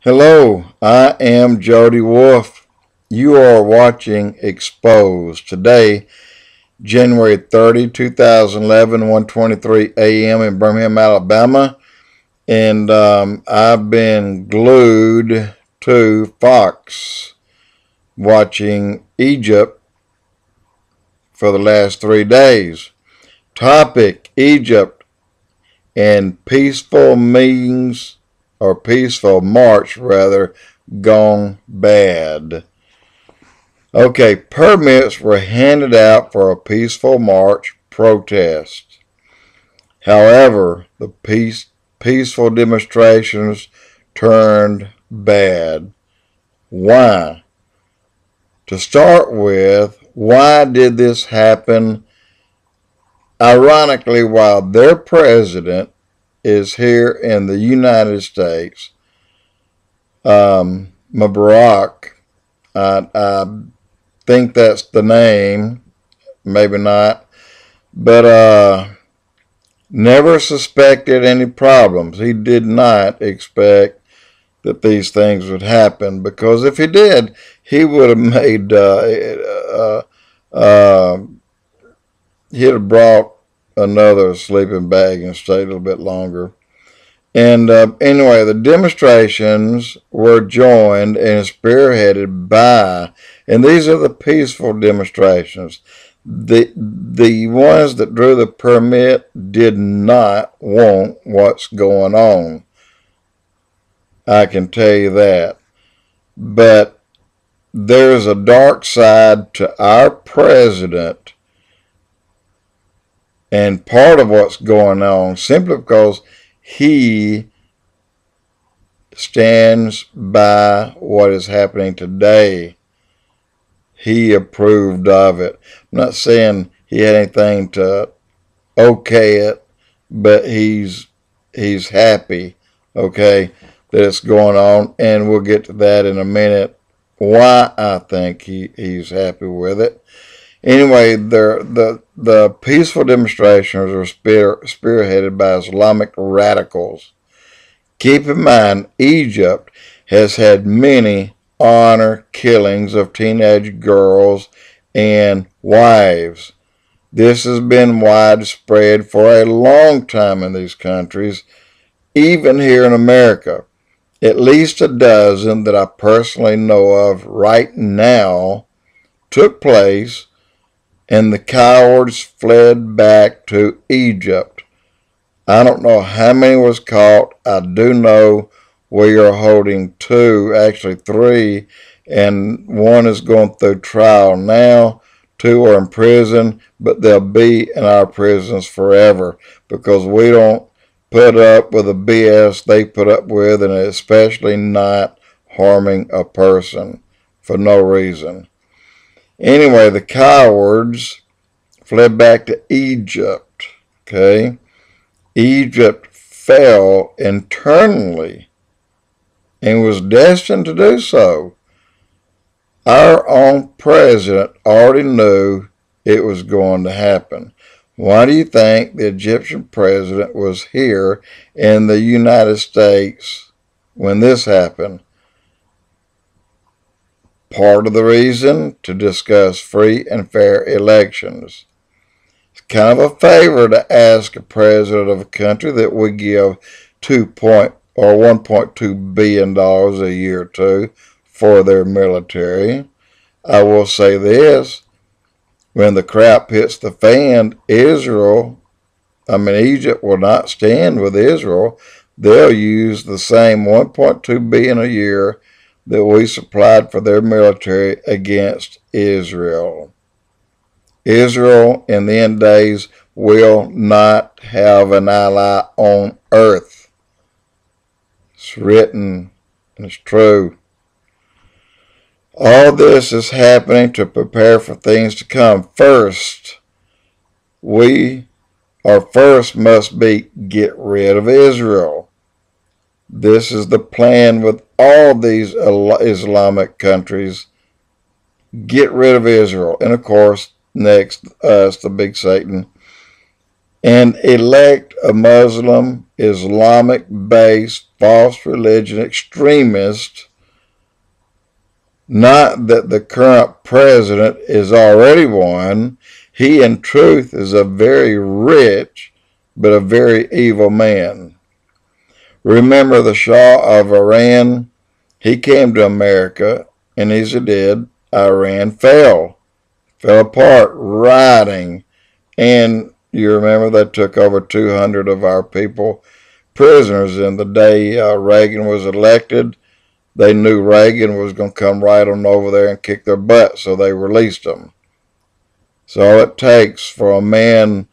Hello, I am Jody Wolf. You are watching EXPOZ. Today, January 30, 2011, 1:23 a.m. in Birmingham, Alabama. And I've been glued to Fox watching Egypt for the last 3 days. Topic: Egypt and peaceful meetings, or peaceful march rather, gone bad. Okay, permits were handed out for a peaceful march protest. However, the peaceful demonstrations turned bad. Why? To start with, why did this happen? Ironically, while their president is here in the United States, Mubarak, I think that's the name, maybe not, but never suspected any problems. He did not expect that these things would happen, because if he did, he would have made, he'd have brought another sleeping bag and stayed a little bit longer. And anyway, the demonstrations were joined and spearheaded by, and these are the peaceful demonstrations. The ones that drew the permit did not want what's going on. I can tell you that. But there's a dark side to our president, and part of what's going on simply because he stands by what is happening today. He approved of it. I'm not saying he had anything to okay it, but he's happy, okay, that it's going on, and we'll get to that in a minute, why I think he's happy with it. Anyway, the peaceful demonstrations are spearheaded by Islamic radicals. Keep in mind, Egypt has had many honor killings of teenage girls and wives. This has been widespread for a long time in these countries, even here in America. At least a dozen that I personally know of right now took place, and the cowards fled back to Egypt. I don't know how many was caught. I do know we are holding 2, actually 3, and 1 is going through trial now. 2 are in prison, but they'll be in our prisons forever, because we don't put up with the BS they put up with, and especially not harming a person for no reason. Anyway, the cowards fled back to Egypt, okay? Egypt fell internally and was destined to do so. Our own president already knew it was going to happen. Why do you think the Egyptian president was here in the United States when this happened? Part of the reason, to discuss free and fair elections. It's kind of a favor to ask a president of a country that we give $1.2 billion a year to for their military. I will say this: when the crap hits the fan, Egypt will not stand with Israel. They'll use the same $1.2 billion a year that we supplied for their military against Israel. Israel in the end days will not have an ally on earth. It's written and it's true. All this is happening to prepare for things to come. First must be get rid of Israel. This is the plan with all these Islamic countries. Get rid of Israel. And of course, next, us, the big Satan. and elect a Muslim, Islamic-based, false religion extremist. Not that the current president is already one. He, in truth, is a very rich but a very evil man. Remember the Shah of Iran? He came to America, and as he did, Iran fell apart, rioting. And you remember they took over 200 of our people prisoners. In the day Reagan was elected, they knew Reagan was going to come right on over there and kick their butt, so they released them. So all it takes for a man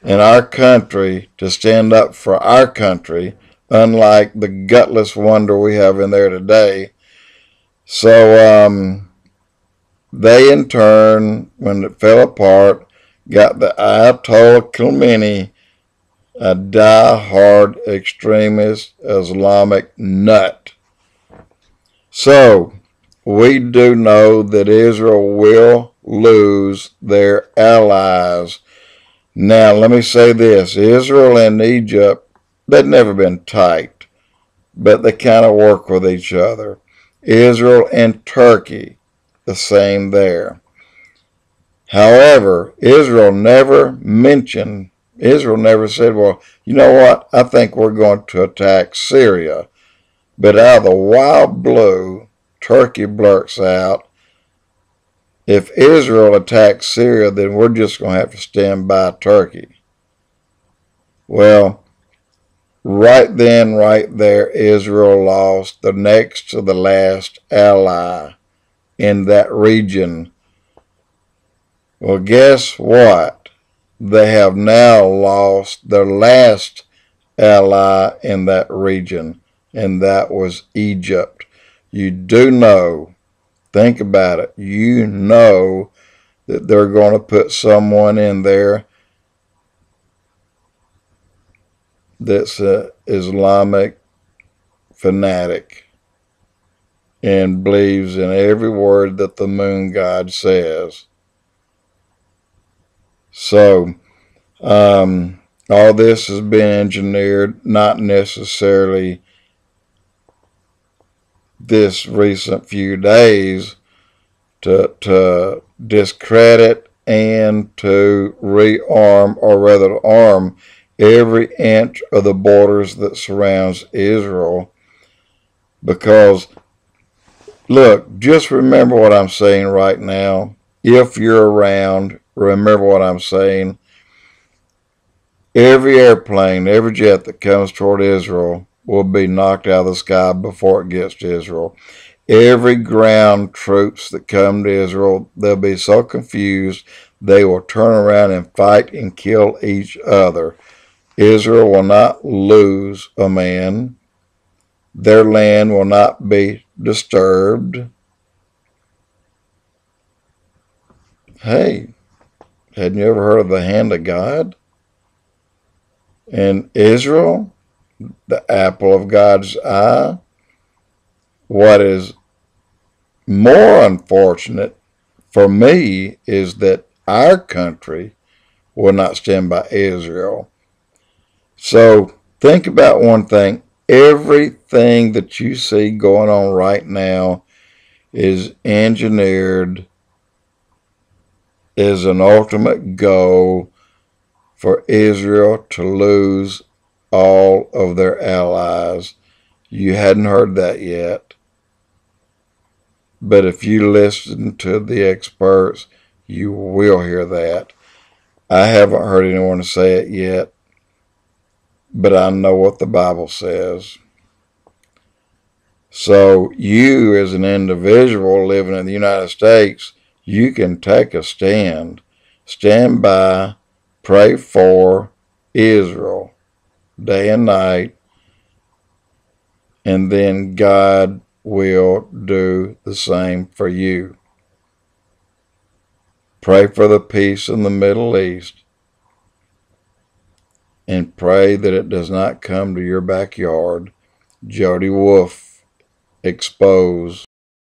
in our country to stand up for our country, unlike the gutless wonder we have in there today. So they, in turn, when it fell apart, got the Ayatollah Khomeini, a die-hard extremist Islamic nut. So we do know that Israel will lose their allies. Now, let me say this. Israel and Egypt, they've never been tight, but they kind of work with each other. Israel and Turkey, the same there. However, Israel never said, well, you know what, I think we're going to attack Syria. But out of the wild blue, Turkey blurts out, if Israel attacks Syria, then we're just going to have to stand by Turkey. Well, right then, right there, Israel lost the next to the last ally in that region. Well, guess what? They have now lost their last ally in that region, and that was Egypt. You do know, think about it, you know that they're going to put someone in there that's an Islamic fanatic and believes in every word that the moon god says. So, all this has been engineered, not necessarily this recent few days, to discredit and to rearm, or rather to arm, every inch of the borders that surrounds Israel. Because, look, just remember what I'm saying right now. If you're around, remember what I'm saying. Every airplane, every jet that comes toward Israel will be knocked out of the sky before it gets to Israel. Every ground troops that come to Israel, they'll be so confused, they will turn around and fight and kill each other. Israel will not lose a man. Their land will not be disturbed. Hey, hadn't you ever heard of the hand of God? And Israel, the apple of God's eye. What is more unfortunate for me is that our country will not stand by Israel. So think about one thing. Everything that you see going on right now is engineered as an ultimate goal for Israel to lose all of their allies. You hadn't heard that yet. But if you listen to the experts, you will hear that. I haven't heard anyone say it yet, but I know what the Bible says. So you, as an individual living in the United States, you can take a stand. Stand by, pray for Israel day and night, and then God will do the same for you. Pray for the peace in the Middle East, and pray that it does not come to your backyard. Jody Wolf, EXPOZ.